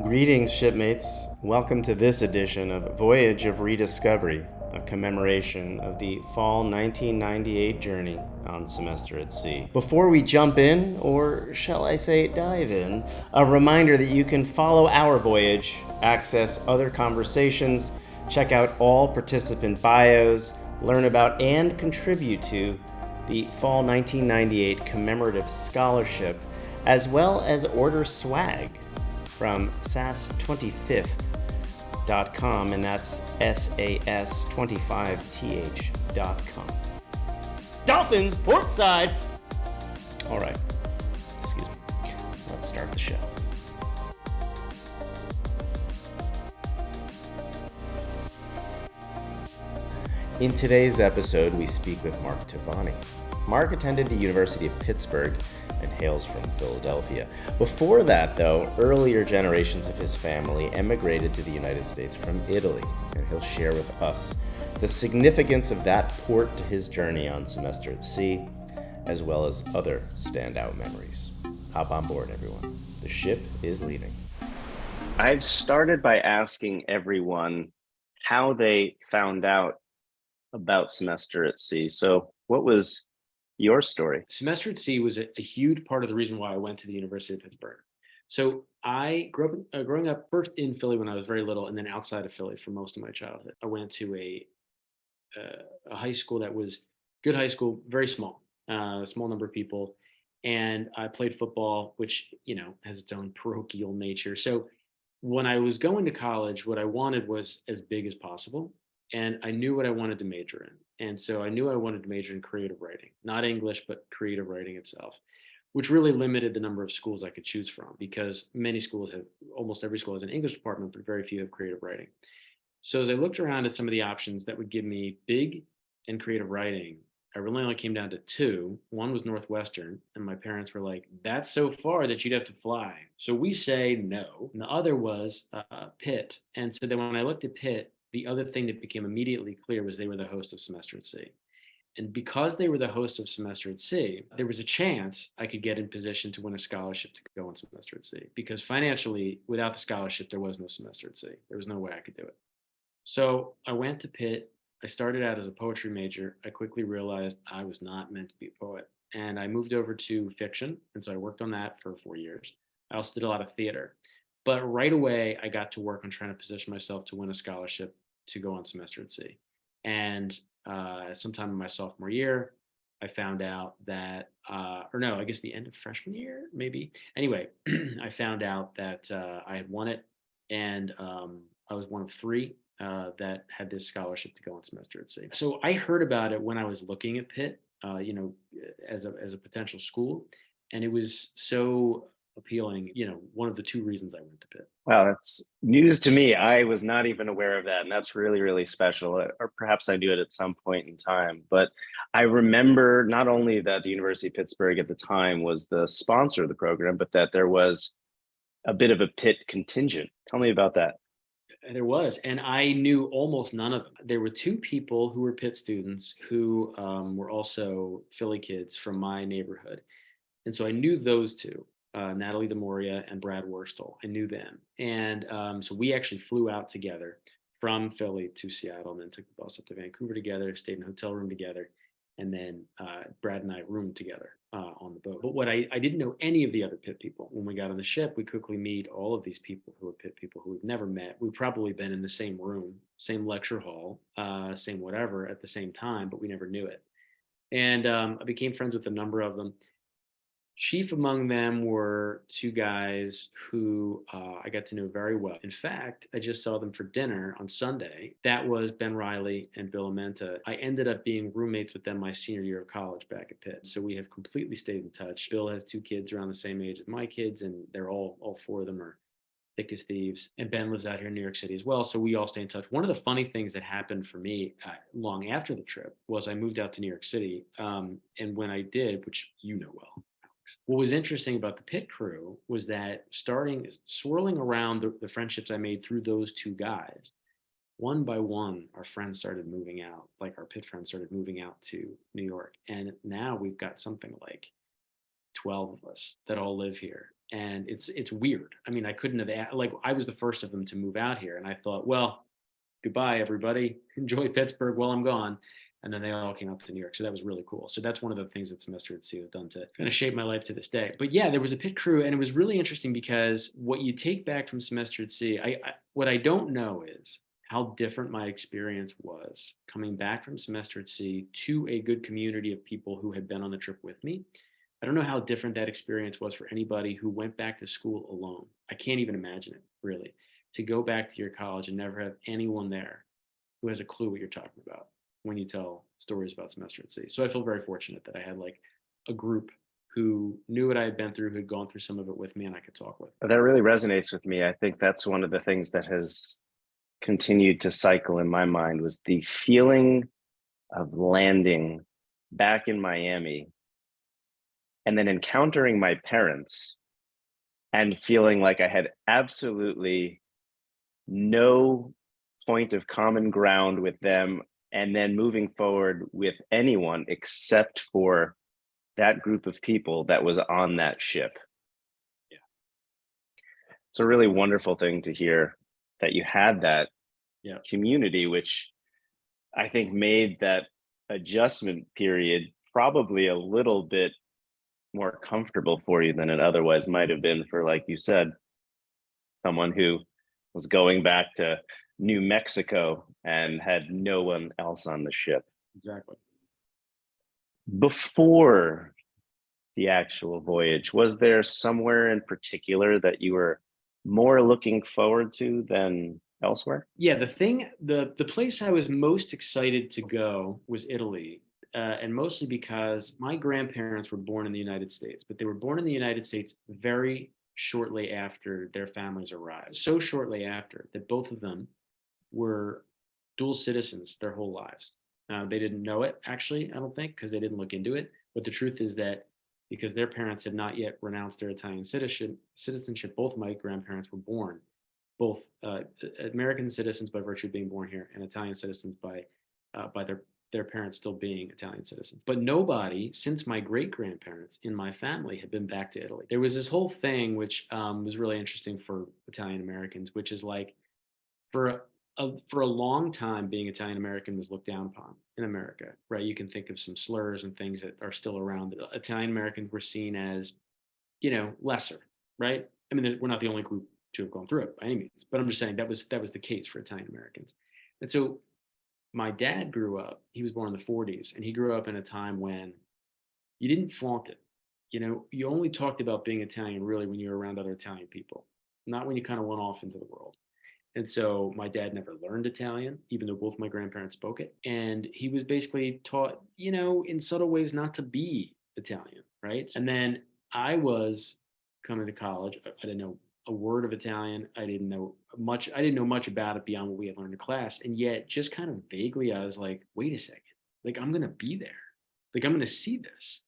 Greetings, shipmates. Welcome to this edition of Voyage of Rediscovery, a commemoration of the fall 1998 journey on semester at sea. Before we jump in, or shall I say dive in, a reminder that you can follow our voyage, access other conversations, check out all participant bios, learn about and contribute to the fall 1998 commemorative scholarship, as well as order swag from sas25th.com, and that's SAS25th.com. Dolphins, portside! All right, excuse me. Let's start the show. In today's episode, we speak with Mark Tavani. Mark attended the University of Pittsburgh and hails from Philadelphia. Before that, though, earlier generations of his family emigrated to the United States from Italy, and he'll share with us the significance of that port to his journey on semester at sea, as well as other standout memories. Hop on board, everyone. The ship is leaving. I've started by asking everyone how they found out about semester at sea. So what was your story? Semester at sea was a huge part of the reason why I went to the University of Pittsburgh. So I grew up, growing up first in Philly when I was very little, and then outside of Philly for most of my childhood. I went to a high school that was good high school, very small, a small number of people, and I played football, which has its own parochial nature. So when I was going to college, what I wanted was as big as possible, and I knew what I wanted to major in. And so I knew I wanted to major in creative writing, not English, but creative writing itself, which really limited the number of schools I could choose from because almost every school has an English department, but very few have creative writing. So as I looked around at some of the options that would give me big and creative writing, I really only came down to two. One was Northwestern, and my parents were like, that's so far that you'd have to fly. So we say no. And the other was Pitt. And so then when I looked at Pitt, the other thing that became immediately clear was they were the host of Semester at Sea. And because they were the host of Semester at Sea, there was a chance I could get in position to win a scholarship to go on Semester at Sea. Because financially, without the scholarship, there was no Semester at Sea. There was no way I could do it. So I went to Pitt. I started out as a poetry major. I quickly realized I was not meant to be a poet. And I moved over to fiction. And so I worked on that for 4 years. I also did a lot of theater. But right away, I got to work on trying to position myself to win a scholarship to go on semester at sea. And sometime in my sophomore year, I found out that, or no, I guess the end of freshman year, maybe. Anyway, I found out that I had won it, and I was one of three that had this scholarship to go on semester at sea. So I heard about it when I was looking at Pitt, as a potential school, and it was so appealing. One of the two reasons I went to Pitt. Wow, that's news to me. I was not even aware of that, and that's really, really special. Or perhaps I knew it at some point in time. But I remember not only that the University of Pittsburgh at the time was the sponsor of the program, but that there was a bit of a Pitt contingent. Tell me about that. There was, and I knew almost none of them. There were two people who were Pitt students who were also Philly kids from my neighborhood. And so I knew those two, Natalie DeMoria and Brad Worstel. I knew them. And so we actually flew out together from Philly to Seattle and then took the bus up to Vancouver together, stayed in a hotel room together. And then Brad and I roomed together on the boat. But what I didn't know any of the other Pitt people. When we got on the ship, we quickly meet all of these people who are Pitt people who we've never met. We've probably been in the same room, same lecture hall, same whatever at the same time, but we never knew it. And I became friends with a number of them. Chief among them were two guys who I got to know very well. In fact, I just saw them for dinner on Sunday. That was Ben Riley and Bill Amenta. I ended up being roommates with them my senior year of college back at Pitt. So we have completely stayed in touch. Bill has two kids around the same age as my kids, and they're all four of them are thick as thieves. And Ben lives out here in New York City as well. So we all stay in touch. One of the funny things that happened for me long after the trip was I moved out to New York City. And when I did, which you know well, what was interesting about the Pitt crew was that swirling around the friendships I made through those two guys, one by one, our friends started moving out, like our Pitt friends started moving out to New York. And now we've got something like 12 of us that all live here. And it's weird. I mean, I couldn't have, like, I was the first of them to move out here, and I thought, well, goodbye, everybody. Enjoy Pittsburgh while I'm gone. And then they all came up to New York. So that was really cool. So that's one of the things that Semester at Sea has done to kind of shape my life to this day. But yeah, there was a pit crew, and it was really interesting because what you take back from Semester at Sea, what I don't know is how different my experience was coming back from Semester at Sea to a good community of people who had been on the trip with me. I don't know how different that experience was for anybody who went back to school alone. I can't even imagine it, really, to go back to your college and never have anyone there who has a clue what you're talking about when you tell stories about Semester at Sea. So I feel very fortunate that I had like a group who knew what I had been through, who had gone through some of it with me, and I could talk with. That really resonates with me. I think that's one of the things that has continued to cycle in my mind, was the feeling of landing back in Miami and then encountering my parents and feeling like I had absolutely no point of common ground with them, and then moving forward with anyone except for that group of people that was on that ship. Yeah. It's a really wonderful thing to hear that you had that community, which I think made that adjustment period probably a little bit more comfortable for you than it otherwise might have been for, like you said, someone who was going back to New Mexico and had no one else on the ship. Exactly. Before the actual voyage, was there somewhere in particular that you were more looking forward to than elsewhere? Yeah, the place I was most excited to go was Italy. And mostly because my grandparents were born in the United States, but they were born in the United States very shortly after their families arrived. So shortly after that both of them were dual citizens their whole lives. They didn't know it, actually, I don't think, because they didn't look into it. But the truth is that because their parents had not yet renounced their Italian citizenship, both my grandparents were born, both American citizens by virtue of being born here, and Italian citizens by their parents still being Italian citizens. But nobody since my great grandparents in my family had been back to Italy. There was this whole thing which was really interesting for Italian Americans, which is like for a long time, being Italian American was looked down upon in America, right? You can think of some slurs and things that are still around. Italian Americans were seen as, lesser, right? I mean, we're not the only group to have gone through it by any means, but I'm just saying that was the case for Italian Americans. And so my dad grew up, he was born in the 40s, and he grew up in a time when you didn't flaunt it. You only talked about being Italian really when you were around other Italian people, not when you kind of went off into the world. And so my dad never learned Italian, even though both my grandparents spoke it. And he was basically taught, in subtle ways not to be Italian, right? And then I was coming to college. I didn't know a word of Italian. I didn't know much about it beyond what we had learned in class. And yet just kind of vaguely, I was like, wait a second, like I'm going to be there. Like I'm going to see this,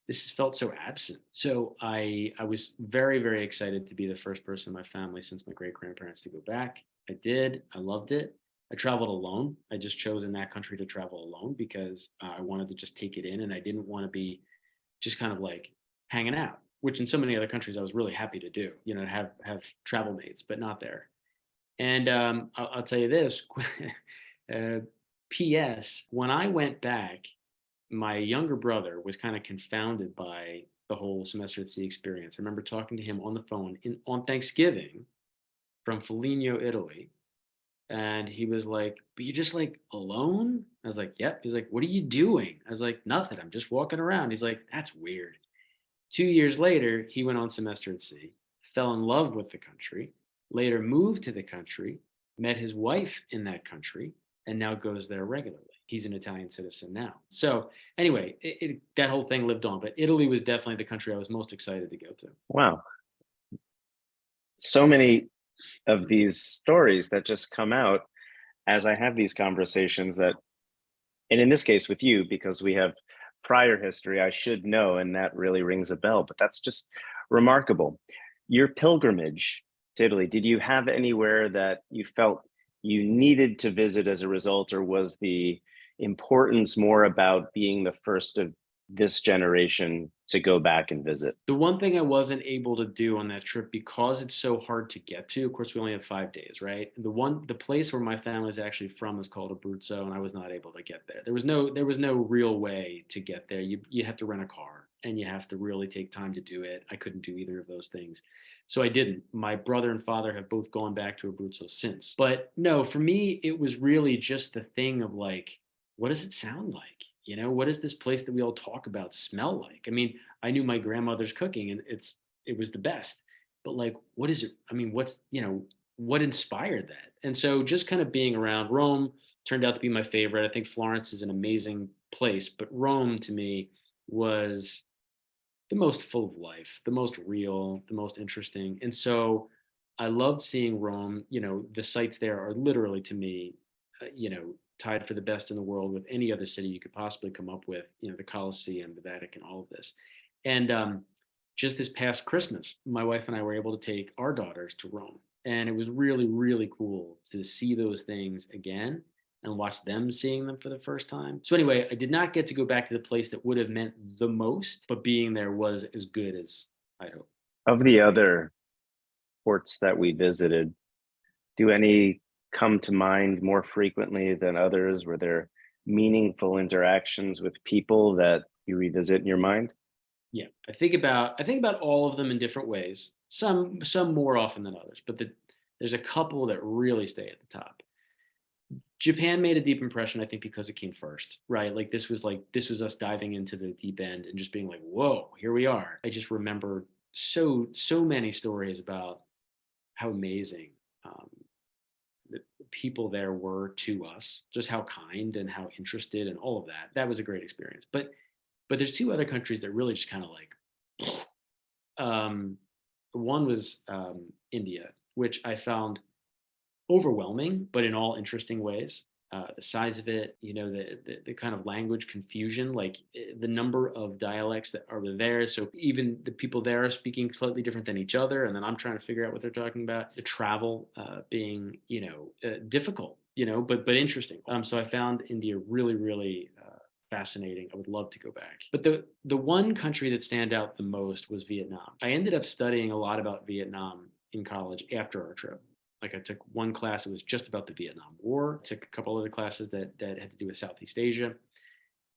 this has felt so absent. So I was very, very excited to be the first person in my family since my great grandparents to go back. I did. I loved it. I traveled alone. I just chose in that country to travel alone because I wanted to just take it in, and I didn't want to be just kind of like hanging out, which in so many other countries I was really happy to do, to have travel mates, but not there. And I'll tell you this, P.S. When I went back, my younger brother was kind of confounded by the whole Semester at Sea experience. I remember talking to him on the phone on Thanksgiving from Foligno, Italy. And he was like, but you're just like alone? I was like, yep. He's like, what are you doing? I was like, nothing. I'm just walking around. He's like, that's weird. 2 years later, he went on Semester at Sea, fell in love with the country, later moved to the country, met his wife in that country, and now goes there regularly. He's an Italian citizen now. So anyway, that whole thing lived on, but Italy was definitely the country I was most excited to go to. Wow. So many of these stories that just come out as I have these conversations and in this case with you, because we have prior history, I should know, and that really rings a bell, but that's just remarkable. Your pilgrimage to Italy, did you have anywhere that you felt you needed to visit as a result, or was the importance more about being the first of this generation to go back and visit? The one thing I wasn't able to do on that trip, because it's so hard to get to, of course, we only have 5 days, right? The place where my family is actually from is called Abruzzo, and I was not able to get there. There was no real way to get there. You have to rent a car, and you have to really take time to do it. I couldn't do either of those things. So I didn't. My brother and father have both gone back to Abruzzo since. But no, for me, it was really just the thing of like, what does it sound like? What does this place that we all talk about smell like? I mean, I knew my grandmother's cooking and it was the best. But like, what is it? I mean, what inspired that? And so just kind of being around Rome turned out to be my favorite. I think Florence is an amazing place, but Rome to me was the most full of life, the most real, the most interesting. And so I loved seeing Rome. The sites there are literally to me, tied for the best in the world with any other city you could possibly come up with, the Colosseum, the Vatican, all of this. And just this past Christmas, my wife and I were able to take our daughters to Rome. And it was really, really cool to see those things again and watch them seeing them for the first time. So, anyway, I did not get to go back to the place that would have meant the most, but being there was as good as I'd hoped. Of the other ports that we visited, do any come to mind more frequently than others? Were there meaningful interactions with people that you revisit in your mind? Yeah, I think about all of them in different ways. Some more often than others, but there's a couple that really stay at the top. Japan made a deep impression, I think, because it came first, right? Like this was us diving into the deep end and just being like, whoa, here we are. I just remember so many stories about how amazing um, the people there were to us, just how kind and how interested and all of that. That was a great experience. But there's two other countries that really just kind of like um, one was India, which I found overwhelming, but in all interesting ways. The size of it, the kind of language confusion, like the number of dialects that are there. So even the people there are speaking slightly different than each other, and then I'm trying to figure out what they're talking about. The travel being, difficult, but interesting. So I found India really, really fascinating. I would love to go back. But the one country that stand out the most was Vietnam. I ended up studying a lot about Vietnam in college after our trip. Like I took one class that was just about the Vietnam War. I took a couple other classes that had to do with Southeast Asia.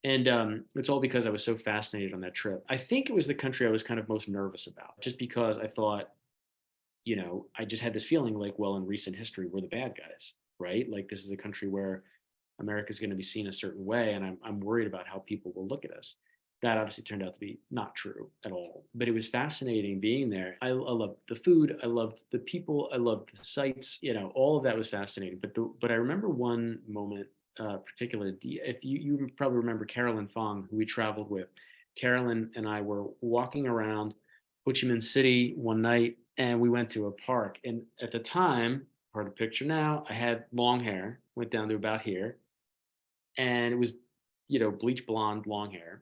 And it's all because I was so fascinated on that trip. I think it was the country I was kind of most nervous about, just because I thought, I just had this feeling like, well, in recent history, we're the bad guys, right? Like this is a country where America is going to be seen a certain way, and I'm worried about how people will look at us. That obviously turned out to be not true at all. But it was fascinating being there. I loved the food. I loved the people. I loved the sights. All of that was fascinating. But I remember one moment, particularly. If you probably remember Carolyn Fong, who we traveled with. Carolyn and I were walking around Ho Chi Minh City one night, and we went to a park. And at the time, hard to picture now, I had long hair, went down to about here, and it was, bleach blonde, long hair.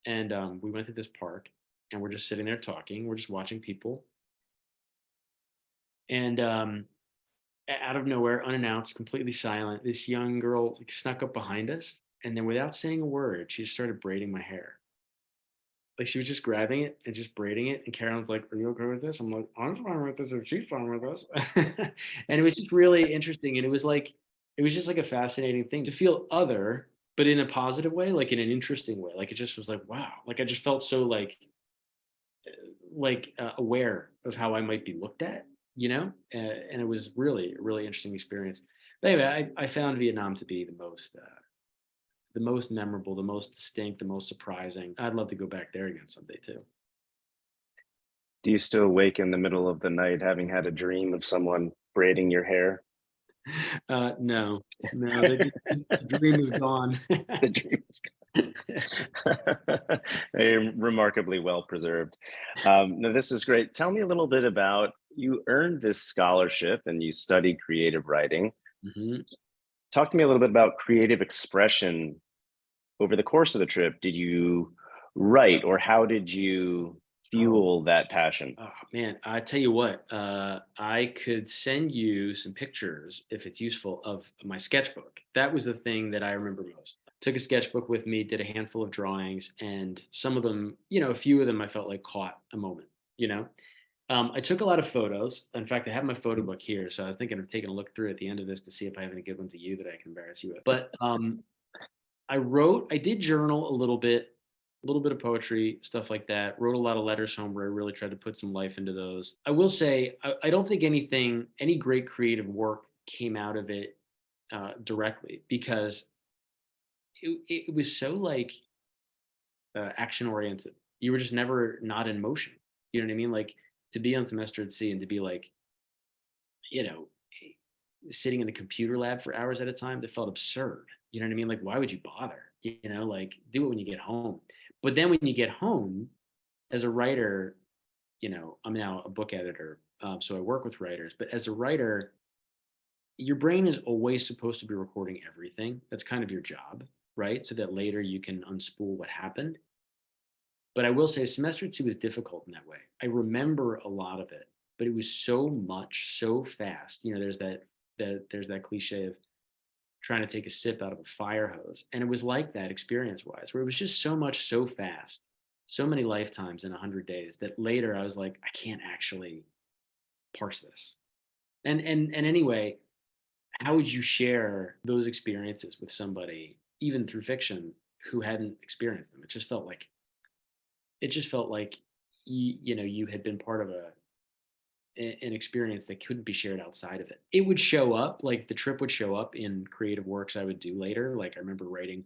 And we went to this park, and we're just sitting there talking. We're just watching people. And out of nowhere, unannounced, completely silent, this young girl like, snuck up behind us. And then without saying a word, she just started braiding my hair. Like she was just grabbing it and just braiding it. And Carolyn's like, "Are you okay with this?" I'm like, "I'm fine with this if she's fine with this." And it was just really interesting. And it was just like a fascinating thing to feel other, but in a positive way, like in an interesting way. Like it just was like, wow. Like I just felt so aware of how I might be looked at, and it was really, really interesting experience. But anyway, I found Vietnam to be the most memorable, the most distinct, the most surprising. I'd love to go back there again someday too. Do you still wake in the middle of the night having had a dream of someone braiding your hair? No, no, the dream is gone. The dream is they're remarkably well preserved. No, this is great. Tell me a little bit about you earned this scholarship and you studied creative writing. Mhm. Talk to me a little bit about creative expression over the course of the trip. Did you write or how did you Oh, fuel that passion? oh man, I tell you what, I could send you some pictures if it's useful of my sketchbook. That was the thing that I remember most. took a sketchbook with me, did a handful of drawings, and some of them, a few of them I felt like caught a moment, you know. I took a lot of photos. In fact, I have my photo book here, so I was thinking of taking a look through at the end of this to see if I have any good ones of you that I can embarrass you with. But I did journal a little bit of poetry, stuff like that. Wrote a lot of letters home where I really tried to put some life into those. I will say, I don't think any great creative work came out of it directly because it was so like action oriented. You were just never not in motion. You know what I mean? Like to be on semester at sea and to be like, you know, sitting in the computer lab for hours at a time, that felt absurd. You know what I mean? Like, why would you bother? Like do it when you get home. But then when you get home as a writer, I'm now a book editor, so I work with writers. But as a writer, your brain is always supposed to be recording everything. That's kind of your job, right? So that later you can unspool what happened. But I will say semester two was difficult in that way. I remember a lot of it, but it was so much, so fast. There's that cliche of trying to take a sip out of a fire hose. And it was like that experience wise, where it was just so much, so fast, so many lifetimes in 100 days that later I was like, I can't actually parse this. And anyway, how would you share those experiences with somebody, even through fiction, who hadn't experienced them? It just felt like you had been part of an experience that couldn't be shared outside of it. It would show up, like the trip would show up in creative works I would do later. Like I remember writing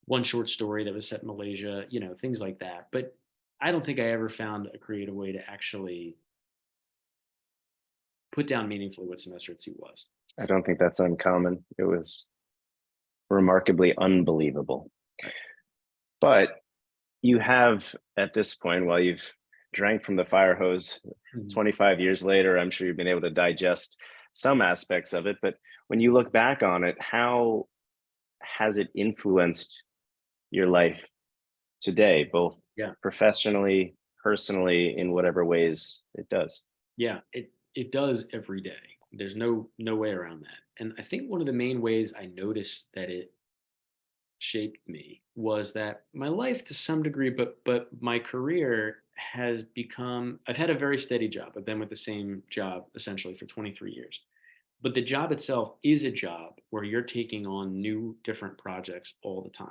one short story that was set in Malaysia, things like that. But I don't think I ever found a creative way to actually put down meaningfully what semester at sea was. I don't think that's uncommon. It was remarkably unbelievable. But you have, at this point, while you've drank from the fire hose 25 years later, I'm sure you've been able to digest some aspects of it. But when you look back on it, how has it influenced your life today, both professionally, personally, in whatever ways it does? Yeah, it does every day. There's no way around that. And I think one of the main ways I noticed that it shaped me was that my life to some degree, but my career has become, I've had a very steady job. I've been with the same job essentially for 23 years. But the job itself is a job where you're taking on new different projects all the time.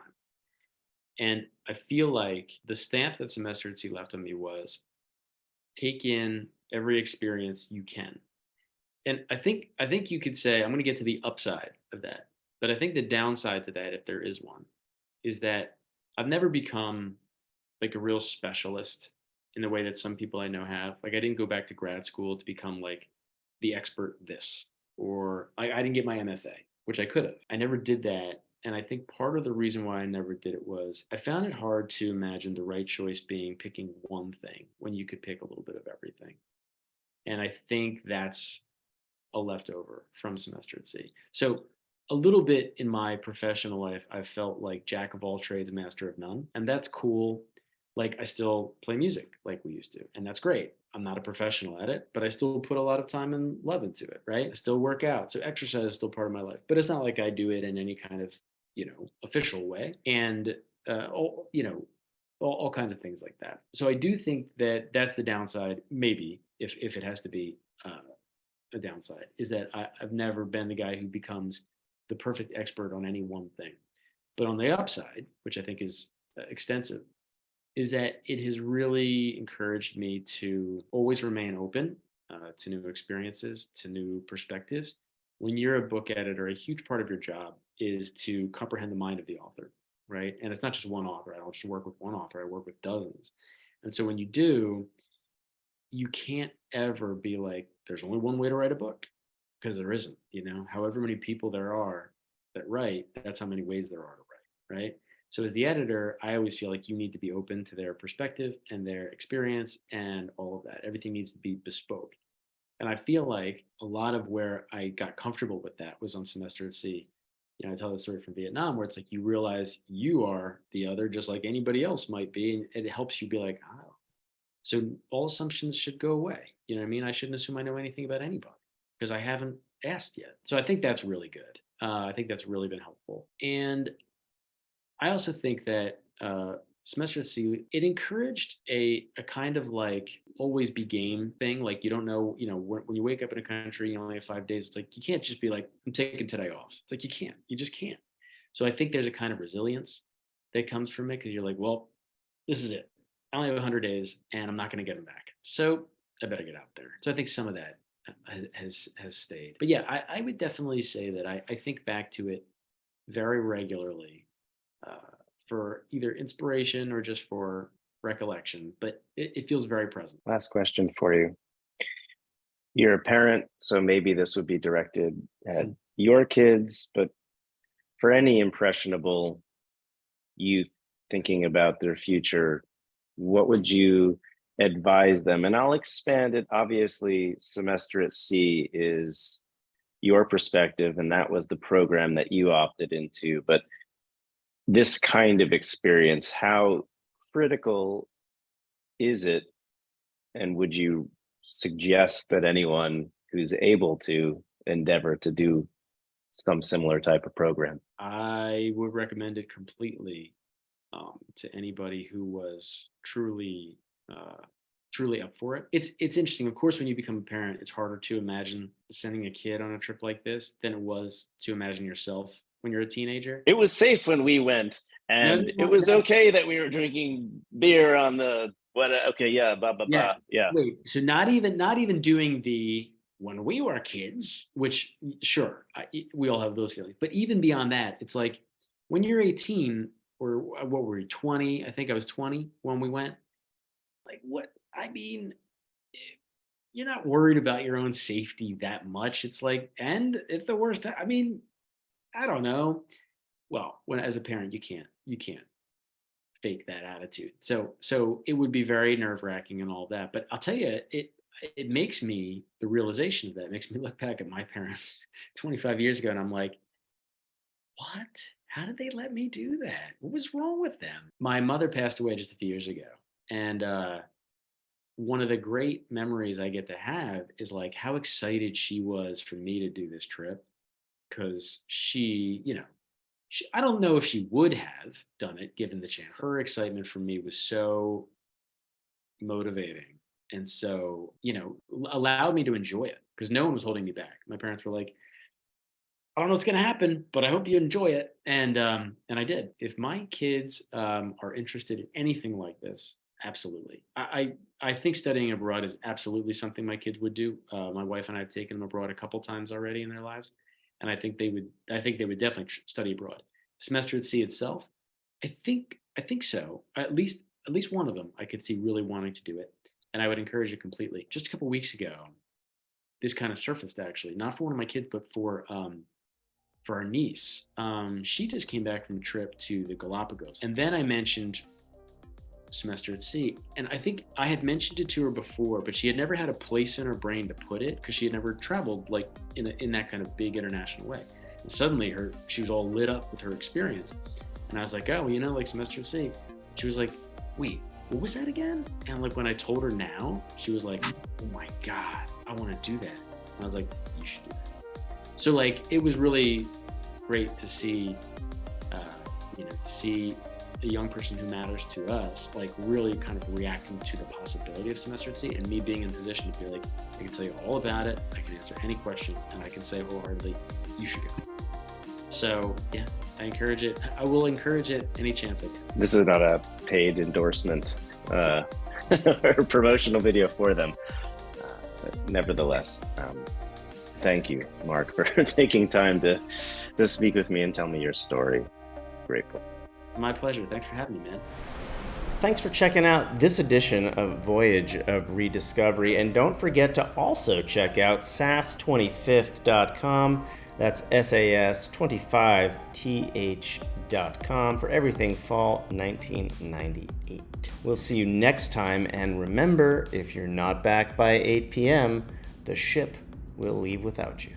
And I feel like the stamp that semester at sea left on me was take in every experience you can. And I think you could say I'm going to get to the upside of that. But I think the downside to that, if there is one, is that I've never become like a real specialist in the way that some people I know have. Like I didn't go back to grad school to become like the expert this, or I didn't get my MFA, which I could have. I never did that. And I think part of the reason why I never did it was I found it hard to imagine the right choice being picking one thing when you could pick a little bit of everything. And I think that's a leftover from semester at sea. So a little bit in my professional life, I felt like jack of all trades, master of none. And that's cool. Like I still play music like we used to, and that's great. I'm not a professional at it, but I still put a lot of time and love into it, right? I still work out. So exercise is still part of my life, but it's not like I do it in any kind of, official way. And, all kinds of things like that. So I do think that that's the downside, maybe if it has to be a downside, is that I've never been the guy who becomes the perfect expert on any one thing. But on the upside, which I think is extensive, is that it has really encouraged me to always remain open to new experiences, to new perspectives. When you're a book editor, a huge part of your job is to comprehend the mind of the author, right? And it's not just one author. I don't just work with one author, I work with dozens. And so when you do, you can't ever be like, there's only one way to write a book, because there isn't, however many people there are that write, that's how many ways there are to write, right? So as the editor, I always feel like you need to be open to their perspective and their experience and all of that. Everything needs to be bespoke. And I feel like a lot of where I got comfortable with that was on semester at sea. I tell the story from Vietnam where it's like you realize you are the other just like anybody else might be. And it helps you be like, oh, so all assumptions should go away. You know what I mean? I shouldn't assume I know anything about anybody because I haven't asked yet. So I think that's really good. I think that's really been helpful. And I also think that semester at sea, it encouraged a kind of like always be game thing. Like you don't know, when you wake up in a country, you only have 5 days. It's like you can't just be like, I'm taking today off. It's like you just can't. So I think there's a kind of resilience that comes from it because you're like, well, this is it. I only have 100 days and I'm not going to get them back. So I better get out there. So I think some of that has stayed. But yeah, I would definitely say that I think back to it very regularly uh, for either inspiration or just for recollection, but it feels very present. Last question for you. You're a parent, so maybe this would be directed at your kids, but for any impressionable youth thinking about their future, what would you advise them? And I'll expand it. Obviously, semester at sea is your perspective, and that was the program that you opted into. But this kind of experience, how critical is it? And would you suggest that anyone who's able to endeavor to do some similar type of program? I would recommend it completely to anybody who was truly up for it. It's interesting. Of course, when you become a parent, it's harder to imagine sending a kid on a trip like this than it was to imagine yourself when you're a teenager. It was safe when we went, and it was okay that we were drinking beer on the what? Okay, yeah, blah blah blah. Yeah. Wait, so not even doing the when we were kids, which sure, we all have those feelings, but even beyond that, it's like when you're 18 or what were you, 20? I think I was 20 when we went. Like what? I mean, you're not worried about your own safety that much. It's like, and if the worst, I mean, I don't know. Well, when as a parent, you can't fake that attitude. So it would be very nerve wracking and all that. But I'll tell you, it makes me the realization of that makes me look back at my parents 25 years ago, and I'm like, what? How did they let me do that? What was wrong with them? My mother passed away just a few years ago, and one of the great memories I get to have is like how excited she was for me to do this trip because I don't know if she would have done it given the chance. Her excitement for me was so motivating and so, allowed me to enjoy it because no one was holding me back. My parents were like, I don't know what's going to happen, but I hope you enjoy it. And I did. If my kids are interested in anything like this, absolutely. I think studying abroad is absolutely something my kids would do. My wife and I have taken them abroad a couple times already in their lives, and I think they would. I think they would definitely study abroad. Semester at sea itself, I think so. At least one of them I could see really wanting to do it, and I would encourage it completely. Just a couple weeks ago, this kind of surfaced actually, not for one of my kids, but for our niece. She just came back from a trip to the Galapagos, and then I mentioned semester at sea, and I think I had mentioned it to her before, but she had never had a place in her brain to put it because she had never traveled like in that kind of big international way. And suddenly she was all lit up with her experience, and I was like, oh, like semester at sea. She was like, wait, what was that again? And like when I told her now, she was like, oh my god, I want to do that. And I was like, you should do that. So like it was really great to see a young person who matters to us like really kind of reacting to the possibility of semester at sea, and me being in a position to be like, I can tell you all about it, I can answer any question, and I can say wholeheartedly, you should go. So yeah, I encourage it. I will encourage it any chance I can. This is not a paid endorsement or promotional video for them, but nevertheless, thank you, Mark, for taking time to speak with me and tell me your story. Grateful. My pleasure. Thanks for having me, man. Thanks for checking out this edition of Voyage of Rediscovery, and don't forget to also check out sas25th.com. That's SAS25th.com for everything fall 1998. We'll see you next time, and remember, if you're not back by 8 p.m., the ship will leave without you.